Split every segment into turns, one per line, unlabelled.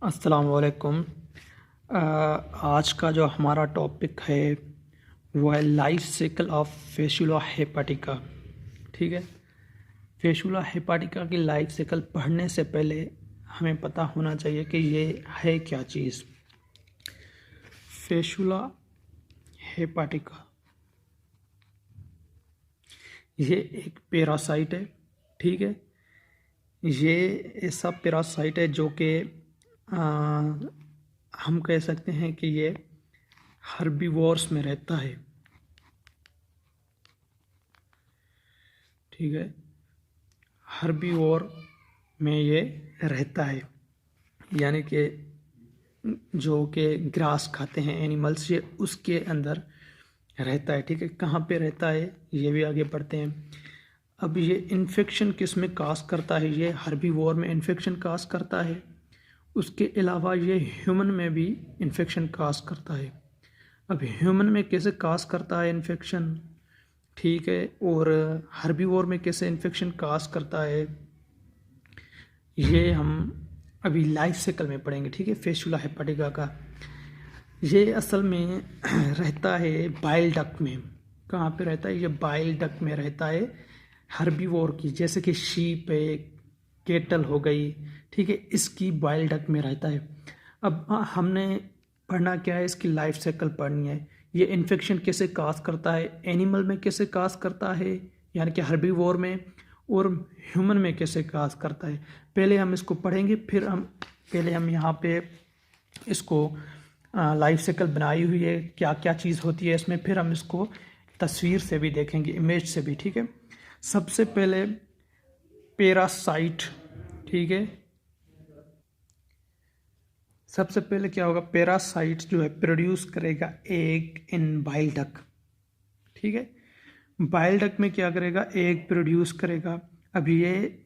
अस्सलाम वालेकुम। आज का जो हमारा टॉपिक है वो है लाइफ साइकिल ऑफ फेशुला हेपाटिका। ठीक है। फेशुला हेपाटिका की लाइफ साइकिल पढ़ने से पहले हमें पता होना चाहिए कि ये है क्या चीज़। फेशुला हेपाटिका ये एक पैरासाइट है। ठीक है। ये ऐसा पैरासाइट है जो कि हम कह सकते हैं कि ये हर्बीवोर्स में रहता है। ठीक है। हर्बीवोर में ये रहता है, यानी कि जो कि ग्रास खाते हैं एनिमल्स, ये उसके अंदर रहता है। ठीक है। कहाँ पे रहता है ये भी आगे बढ़ते हैं। अब ये इन्फेक्शन किस में काज करता है? ये हर्बीवोर में इन्फेक्शन काज करता है। उसके अलावा ये ह्यूमन में भी इन्फेक्शन काज करता है। अब ह्यूमन में कैसे काज करता है इन्फेक्शन? ठीक है। और हर्बीवोर में कैसे इन्फेक्शन काज करता है ये हम अभी लाइफ साइकिल में पढ़ेंगे। ठीक है। फेशुला हेपाटिका का ये असल में रहता है बाइल डक्ट में। कहाँ पे रहता है? ये बाइल डक्ट में रहता है हर्बीवोर की, जैसे कि शीप है, केटल हो गई। ठीक है। इसकी बाइल डक्ट में रहता है। अब हमने पढ़ना क्या है? इसकी लाइफ साइकिल पढ़नी है। ये इन्फेक्शन कैसे काज करता है, एनिमल में कैसे काज करता है यानी कि हर्बीवोर में, और ह्यूमन में कैसे काज करता है। पहले हम इसको पढ़ेंगे, फिर हम यहाँ पे इसको लाइफ साइकिल बनाई हुई है, क्या क्या चीज़ होती है इसमें, फिर हम इसको तस्वीर से भी देखेंगे, इमेज से भी। ठीक है। सबसे पहले पैरासाइट। ठीक है। सबसे पहले क्या होगा? पैरासाइट जो है प्रोड्यूस करेगा एग इन बाइल डक्ट। ठीक है। बाइल डक्ट में क्या करेगा? एग प्रोड्यूस करेगा। अब ये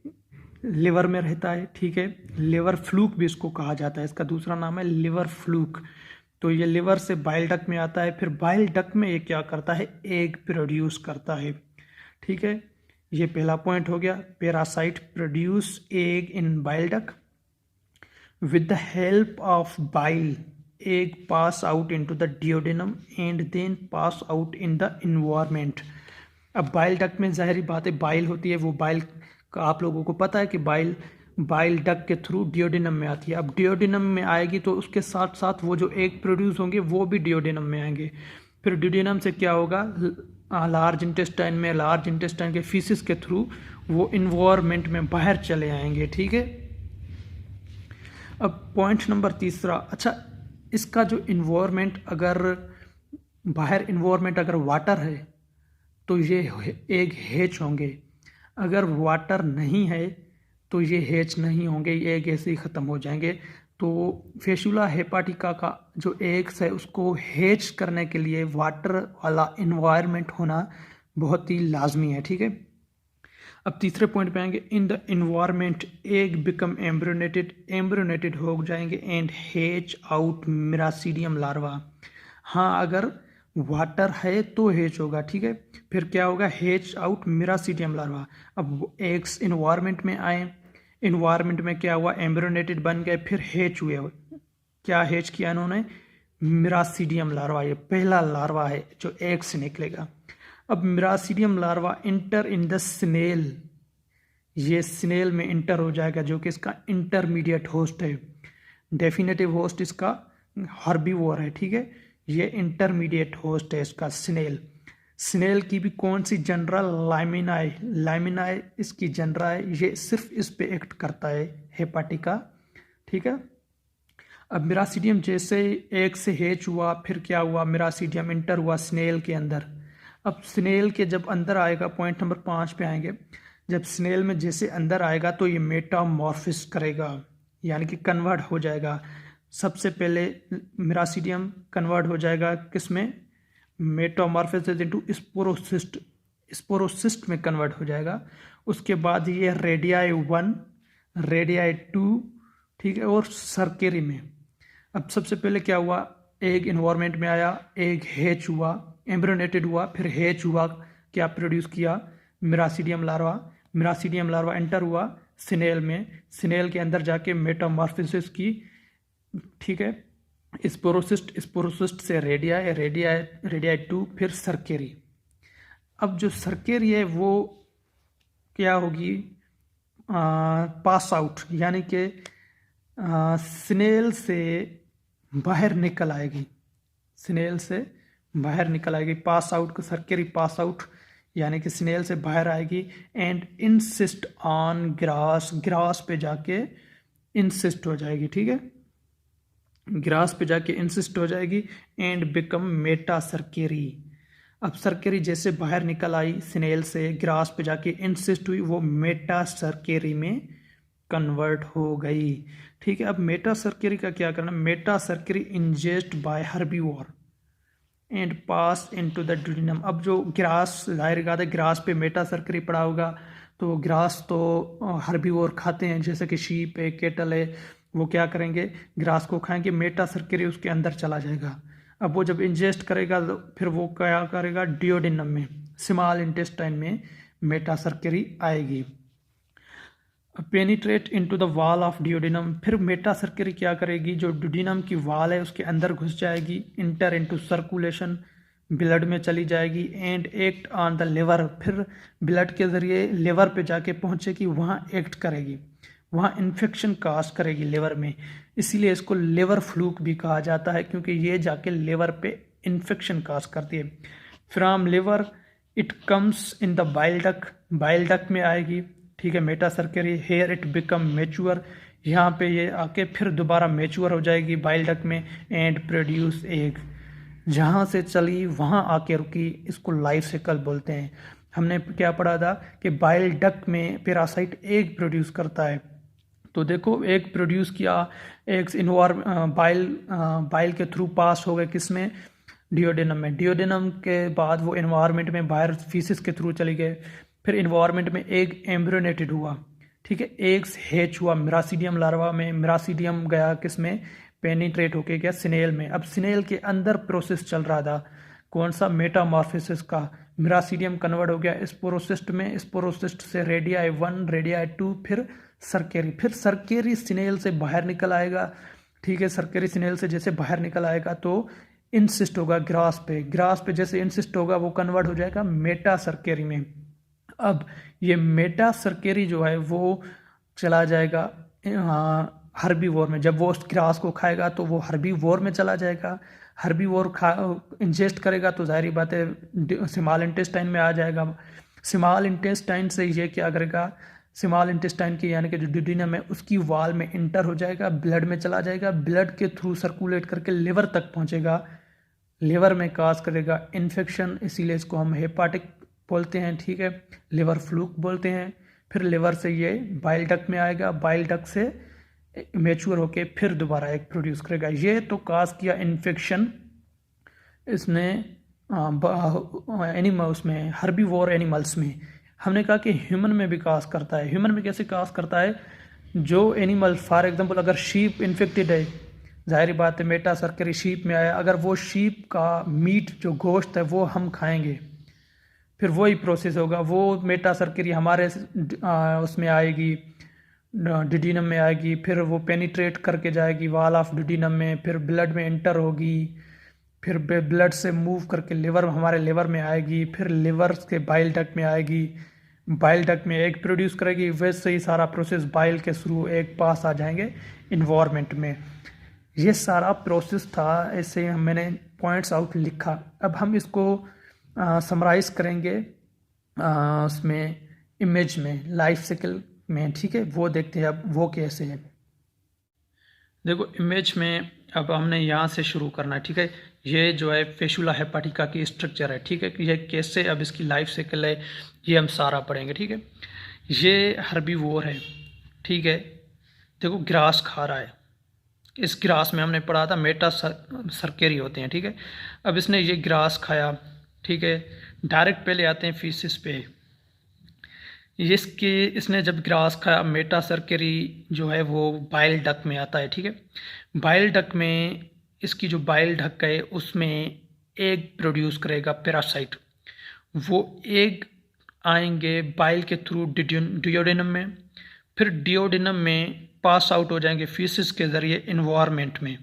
लिवर में रहता है। ठीक है। लिवर फ्लूक भी इसको कहा जाता है, इसका दूसरा नाम है लिवर फ्लूक। तो ये लिवर से बाइल डक्ट में आता है, फिर बाइल डक्ट में ये क्या करता है? एग प्रोड्यूस करता है। ठीक है। ये पहला पॉइंट हो गया। Parasite produce egg in bile duct with the help of bile. Egg pass out into the duodenum and then pass out in the environment. अब बाइल डक्ट में जाहिर बात है बाइल होती है, वो बाइल का आप लोगों को पता है कि बाइल डक्ट के थ्रू डियोडिनम में आती है। अब डियोडिनम में आएगी तो उसके साथ साथ वो जो एग प्रोड्यूस होंगे वो भी डियोडिनम में आएंगे। फिर डियोडिनम से क्या होगा? लार्ज इंटेस्टाइन में, लार्ज इंटेस्टाइन के फीसिस के थ्रू वो इन्वायरमेंट में बाहर चले आएंगे। ठीक है। अब पॉइंट नंबर तीसरा, अच्छा इसका जो इन्वायरमेंट, अगर बाहर इन्वायरमेंट अगर वाटर है तो ये एग हैच होंगे, अगर वाटर नहीं है तो ये हैच नहीं होंगे, ये एग ऐसे ही ख़त्म हो जाएंगे। तो फेशुला हेपाटिका का जो एग्स है उसको हैच करने के लिए वाटर वाला इन्वायरमेंट होना बहुत ही लाजमी है। ठीक है। अब तीसरे पॉइंट पे आएंगे। In the environment egg become embryonated हो जाएंगे एंड हेच आउट मिरासीडियम लार्वा। हाँ, अगर वाटर है तो हेच होगा। ठीक है। फिर क्या होगा? हेच आउट मिरासीडियम लार्वा। अब एग्स इन्वायरमेंट में आए, इन्वायरमेंट में क्या हुआ? एम्ब्रियोनेटेड बन गए, फिर हेच हुए। क्या हेच किया इन्होंने? Miracidium larva. ये पहला लार्वा है जो एग से निकलेगा। अब miracidium larva enter in the snail, ये स्नेल में इंटर हो जाएगा जो कि इसका इंटरमीडिएट होस्ट है। डेफिनेटिव होस्ट इसका हर्बीवोर है। ठीक है। ये इंटरमीडिएट होस्ट है इसका स्नेल। स्नेल की भी कौन सी जनरल? लाइमिनाई। लाइमिनाई इसकी जनरल है, ये सिर्फ इस पे एक्ट करता है हेपाटिका। ठीक है। अब मिरासीडियम जैसे एक से हेच हुआ, फिर क्या हुआ? मिरासीडियम इंटर हुआ स्नेल के अंदर। अब स्नेल के जब अंदर आएगा, पॉइंट नंबर 5 पे आएंगे, जब स्नेल में जैसे अंदर आएगा तो ये मेटामॉर्फिस करेगा, यानी कि कन्वर्ट हो जाएगा। सबसे पहले मिरासीडियम कन्वर्ट हो जाएगा किस में? मेटामॉर्फिस इनटू स्पोरोसिस्ट, स्पोरोसिस्ट में कन्वर्ट हो जाएगा। उसके बाद ये रेडियाई 1, रेडियाई 2, ठीक है, और सर्केरी में। अब सबसे पहले क्या हुआ? एग इन्वायरमेंट में आया, एग हैच हुआ, एम्ब्रियोनेटेड हुआ, फिर हैच हुआ, क्या प्रोड्यूस किया? मिरासीडियम लार्वा। मिरासीडियम लार्वा एंटर हुआ स्नेल में, स्नेल के अंदर जाके मेटामॉर्फोसिस की, ठीक है। स्पोरोसिस्ट से रेडियाई टू फिर सर्केरी। अब जो सर्केरी है वो क्या होगी, पास आउट, यानी कि स्नेल से बाहर निकल आएगी, स्नेल से बाहर निकल आएगी। पास आउट को सर्केरी पास आउट यानी कि स्नेल से बाहर आएगी। And insist on grass, grass पे जाके इंसिस्ट हो जाएगी, ठीक है, ग्रास पे जाके इंसिस्ट हो जाएगी। And become metacercaria. अब सर्केरी जैसे बाहर निकल आई स्नेल से, ग्रास पे जाके इंसिस्ट हुई, वो मेटा सर्केरी में कन्वर्ट हो गई, ठीक है। अब मेटा सर्केरी का क्या करना, metacercaria ingest by herbivore and pass into the duodenum. अब जो ग्रास, जाहिर बात है ग्रास पे मेटा सर्केरी पड़ा होगा, तो ग्रास तो हर्बीवोर खाते हैं, जैसे कि शीप है, केटल है, वो क्या करेंगे, ग्रास को खाएंगे, मेटा सर्केरी उसके अंदर चला जाएगा। अब वो जब इंजेस्ट करेगा तो फिर वो क्या करेगा, डियोडिनम में, स्मॉल इंटेस्टाइन में मेटा सर्केरी आएगी। Penetrate into the wall of duodenum. फिर मेटा सर्केरी क्या करेगी, जो डियोडिनम की वॉल है उसके अंदर घुस जाएगी, इंटर इनटू सर्कुलेशन, ब्लड में चली जाएगी। And act on the liver, फिर ब्लड के जरिए लिवर पे जाके पहुंचेगी, वहाँ एक्ट करेगी, वहाँ इन्फेक्शन काज करेगी लिवर में। इसीलिए इसको लिवर फ्लूक भी कहा जाता है, क्योंकि ये जाके लिवर पे इन्फेक्शन काज करती है। From liver it comes in the bile duct, bile duct में आएगी, ठीक है, metacercaria. Here it become mature, यहाँ पे ये आके फिर दोबारा मेच्योर हो जाएगी बाइल डक्ट में। एंड प्रोड्यूस एग, जहाँ से चली वहाँ आके रुकी, इसको लाइफ साइकिल बोलते हैं। हमने क्या पढ़ा था कि बाइल डक्ट में पैरासाइट एग प्रोड्यूस करता है, तो देखो एग प्रोड्यूस किया, एग्स बाइल के थ्रू पास हो गए किसमें, डियोडेनम में। डियोडेनम के बाद वो इन्वायरमेंट में बाहर फीसिस के थ्रू चली गए, फिर इन्वायरमेंट में एग एम्ब्रियोनेटेड हुआ, ठीक है, एग्स हैच हुआ मिरासीडियम लार्वा में, मिरासीडियम गया किसमें, पेनिट्रेट होके गया स्नेल में। अब स्नेल के अंदर प्रोसेस चल रहा था, कौन सा, मेटामॉर्फोसिस का। मिरासीडियम कन्वर्ट हो गया स्पोरोसिस्ट में, स्पोरोसिस्ट से रेडियाई 1, रेडियाई 2, फिर सर्केरी। फिर सर्केरी स्नेल से बाहर निकल आएगा, ठीक है, सर्केरी स्नेल से जैसे बाहर निकल आएगा तो इंसिस्ट होगा ग्रास पे, ग्रास पे जैसे इंसिस्ट होगा वो कन्वर्ट हो जाएगा मेटा सर्केरी में। अब ये मेटा सर्केरी जो है वो चला जाएगा हर्बीवोर में। जब वो उस ग्रास को खाएगा तो वो हर्बीवोर में चला जाएगा, हर्बीवोर इंजेस्ट करेगा तो जाहिर बात है स्मॉल इंटेस्टाइन में आ जाएगा। स्मॉल इंटेस्टाइन से ये क्या करेगा, स्मॉल इंटेस्टाइन की यानी कि जो ड्यूडिनम है उसकी वॉल में इंटर हो जाएगा, ब्लड में चला जाएगा, ब्लड के थ्रू सर्कुलेट करके लिवर तक पहुंचेगा, लिवर में काज करेगा इन्फेक्शन, इसीलिए इसको हम हेपाटिक बोलते हैं, ठीक है, लिवर फ्लूक बोलते हैं। फिर लिवर से ये बाइल डक्ट में आएगा, बाइल डक्ट से मैच्योर होके फिर दोबारा एग प्रोड्यूस करेगा। ये तो काज किया इन्फेक्शन इसने एनिमल्स में, हर्बीवोर एनिमल्स में। हमने कहा कि ह्यूमन में भी काज करता है। ह्यूमन में कैसे काज करता है, जो एनिमल फॉर एग्जांपल अगर शीप इन्फेक्टेड है, जाहिर बात है मेटा सर्केरी शीप में आया, अगर वो शीप का मीट जो गोश्त है वो हम खाएंगे, फिर वही प्रोसेस होगा, वो मेटा सर्केरी हमारे उसमें आएगी, डिडिनम में आएगी, फिर वो पेनिट्रेट करके जाएगी वॉल ऑफ डिडिनम में, फिर ब्लड में एंटर होगी, फिर ब्लड से मूव करके लिवर, हमारे लिवर में आएगी, फिर लिवर के बाइल डक्ट में आएगी, बाइल डक्ट में एग प्रोड्यूस करेगी। वैसे ही सारा प्रोसेस बाइल के थ्रू एग पास आ जाएंगे इन्वायरमेंट में। ये सारा प्रोसेस था, ऐसे मैंने पॉइंट्स आउट लिखा। अब हम इसको समराइज करेंगे उसमें इमेज में, लाइफ साइकिल में, ठीक है, वो देखते हैं अब वो कैसे है। देखो इमेज में अब हमने यहाँ से शुरू करना है, ठीक है, ये जो है फेशुला हेपाटिका की स्ट्रक्चर है, ठीक है, ये कैसे अब इसकी लाइफ साइकिल है ये हम सारा पढ़ेंगे, ठीक है। ये हर्बीवोर है, ठीक है, देखो ग्रास खा रहा है, इस ग्रास में हमने पढ़ा था मेटा सर्केरी होते हैं, ठीक है। अब इसने ये ग्रास खाया, ठीक है, डायरेक्ट पहले आते हैं फीसिस पे। इसने जब ग्रास खाया, मेटा सर्केरी जो है वो बाइल डक्ट में आता है, ठीक है। बाइल डक्ट में इसकी जो बाइल डक्ट है उसमें एग प्रोड्यूस करेगा पैरासाइट, वो एग आएंगे बाइल के थ्रू डियोडेनम में, फिर डियोडेनम में पास आउट हो जाएंगे फीसिस के ज़रिए इन्वायरमेंट में,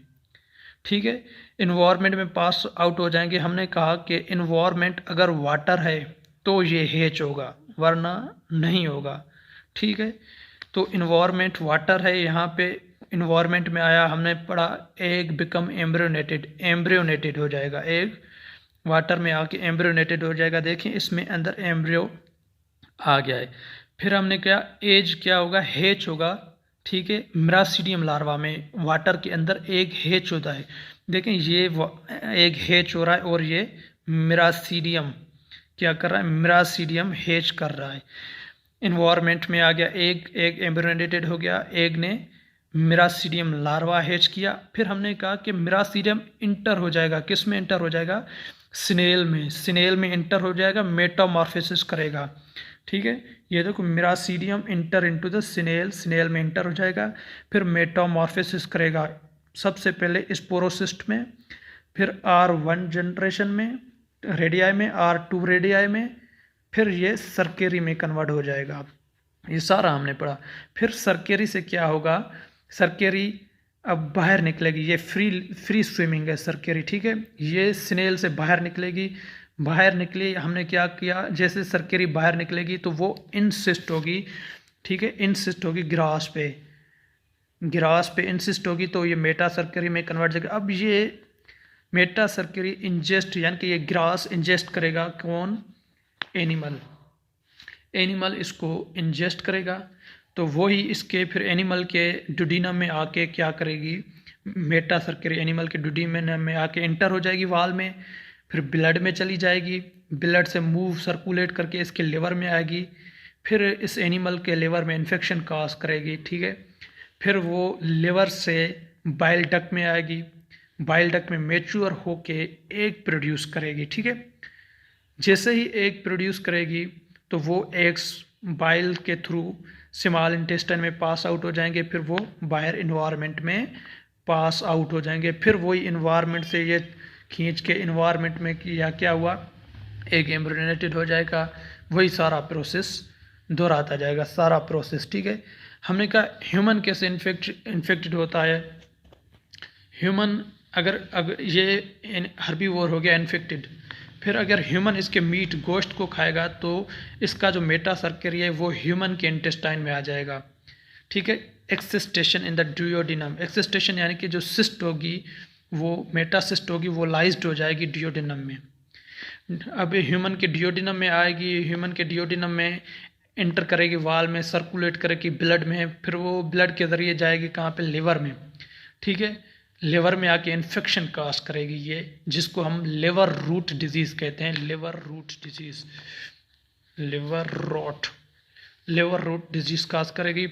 ठीक है। इन्वायरमेंट में पास आउट हो जाएंगे। हमने कहा कि इन्वायरमेंट अगर वाटर है तो ये हेच होगा, वरना नहीं होगा, ठीक है। तो इन्वायरमेंट वाटर है, यहाँ पे इन्वायरमेंट में आया, हमने पढ़ा एग बिकम एम्ब्रियोनेटेड हो जाएगा, एग वाटर में आके एम्ब्रियोनेटेड हो जाएगा। देखें इसमें अंदर एम्ब्रियो आ गया है। फिर हमने क्या, एज क्या होगा, हेच होगा, ठीक है। मिरासीडियम लार्वा में वाटर के अंदर एग हेच होता है। देखें ये एग हेच हो रहा है और ये मिरासीडियम क्या कर रहा है, मिरासीडियम हेच कर रहा है। इन्वायरमेंट में आ गया एग, एग एम्ब्रियोनेटेड हो गया, एग ने मिरासीडियम लार्वा हेच किया। फिर हमने कहा कि मिरासीडियम इंटर हो जाएगा, किस में इंटर हो जाएगा, स्नेल में, स्नेल में इंटर हो जाएगा, मेटामॉर्फोसिस करेगा, ठीक है। ये देखो miracidium enter into the snail, snail में इंटर हो जाएगा, फिर मेटामॉर्फोसिस करेगा, सबसे पहले स्पोरोसिस्ट में, फिर R1 जनरेशन में रेडियाई में, R2 रेडियाई में, फिर ये सरकेरी में कन्वर्ट हो जाएगा। ये सारा हमने पढ़ा। फिर सरकेरी से क्या होगा, सरकेरी अब बाहर निकलेगी, ये फ्री स्विमिंग है सरकेरी, ठीक है। ये स्नेल से बाहर निकलेगी, बाहर निकली, हमने क्या किया, जैसे सरकेरी बाहर निकलेगी तो वो इंसिस्ट होगी, ठीक है, इंसिस्ट होगी ग्रास पे, ग्रास पे इंसिस्ट होगी तो ये मेटा सरकेरी में कन्वर्ट हो जाएगा। अब ये मेटा सरकेरी इंजेस्ट, यानी कि ये ग्रास इंजेस्ट करेगा, कौन, एनिमल, एनिमल इसको इंजेस्ट करेगा तो वही इसके फिर एनिमल के डुडीनम में आके क्या करेगी, मेटा सरकेरी एनिमल के डुडीनम में आके इंटर हो जाएगी वाल में, फिर ब्लड में चली जाएगी, ब्लड से मूव सर्कुलेट करके इसके लिवर में आएगी, फिर इस एनिमल के लिवर में इन्फेक्शन काज करेगी, ठीक है। फिर वो लिवर से बाइल डक्ट में आएगी, बाइल डक्ट में मैच्योर होके एग प्रोड्यूस करेगी, ठीक है। जैसे ही एग प्रोड्यूस करेगी तो वो एग्स बाइल के थ्रू स्मॉल इंटेस्टाइन में पास आउट हो जाएंगे, फिर वो बाहर इन्वायरमेंट में पास आउट हो जाएंगे। फिर वही इन्वायरमेंट से ये खींच के इन्वायरमेंट में किया क्या हुआ, एग एम्ब्रियोनेटेड हो जाएगा, वही सारा प्रोसेस दोहराता जाएगा, सारा प्रोसेस, ठीक है। हमने कहा ह्यूमन कैसे इन्फेक्टेड होता है। ह्यूमन अगर ये हर्बीवोर हो गया इन्फेक्टेड, फिर अगर ह्यूमन इसके मीट गोश्त को खाएगा तो इसका जो मेटा सर्केरी है वो ह्यूमन के इंटेस्टाइन में आ जाएगा, ठीक है। एक्सिस्टेशन इन द डियोडिनम, एक्सिस्टेशन यानी कि जो सिस्ट होगी वो मेटासिस्ट होगी, वो लाइज्ड हो जाएगी डियोडिनम में। अब ह्यूमन के डियोडिनम में आएगी, ह्यूमन के डियोडिनम में इंटर करेगी, वाल में सर्कुलेट करेगी ब्लड में, फिर वो ब्लड के ज़रिए जाएगी कहाँ पे, लिवर में, ठीक है। लिवर में आके इन्फेक्शन काज करेगी ये, जिसको हम लिवर रूट डिजीज़ कहते हैं, liver root disease, liver root disease cause करेगी,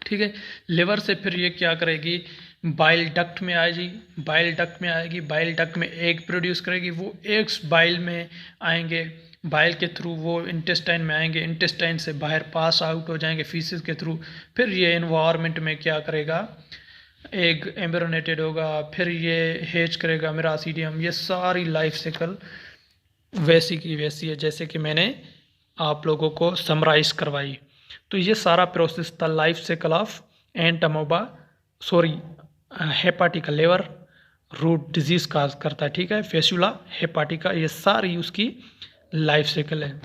ठीक है। लिवर से फिर ये क्या करेगी, बाइल डक्ट में आएगी, बाइल डक्ट में आएगी, बाइल डक्ट में एग प्रोड्यूस करेगी, वो एग्स बाइल में आएंगे, बाइल के थ्रू वो इंटेस्टाइन में आएंगे, इंटेस्टाइन से बाहर पास आउट हो जाएंगे फीसिस के थ्रू, फिर ये एनवायरनमेंट में क्या करेगा, एग एम्ब्रियोनेटेड होगा, फिर ये हेच करेगा मिरासीडियम। ये सारी लाइफ साइकिल वैसी की वैसी है जैसे कि मैंने आप लोगों को समराइज करवाई। तो ये सारा प्रोसेस था life cycle of hepatica, liver root disease cause करता है, ठीक है, फेसुला हेपाटिका, ये सारी उसकी लाइफ साइकिल है।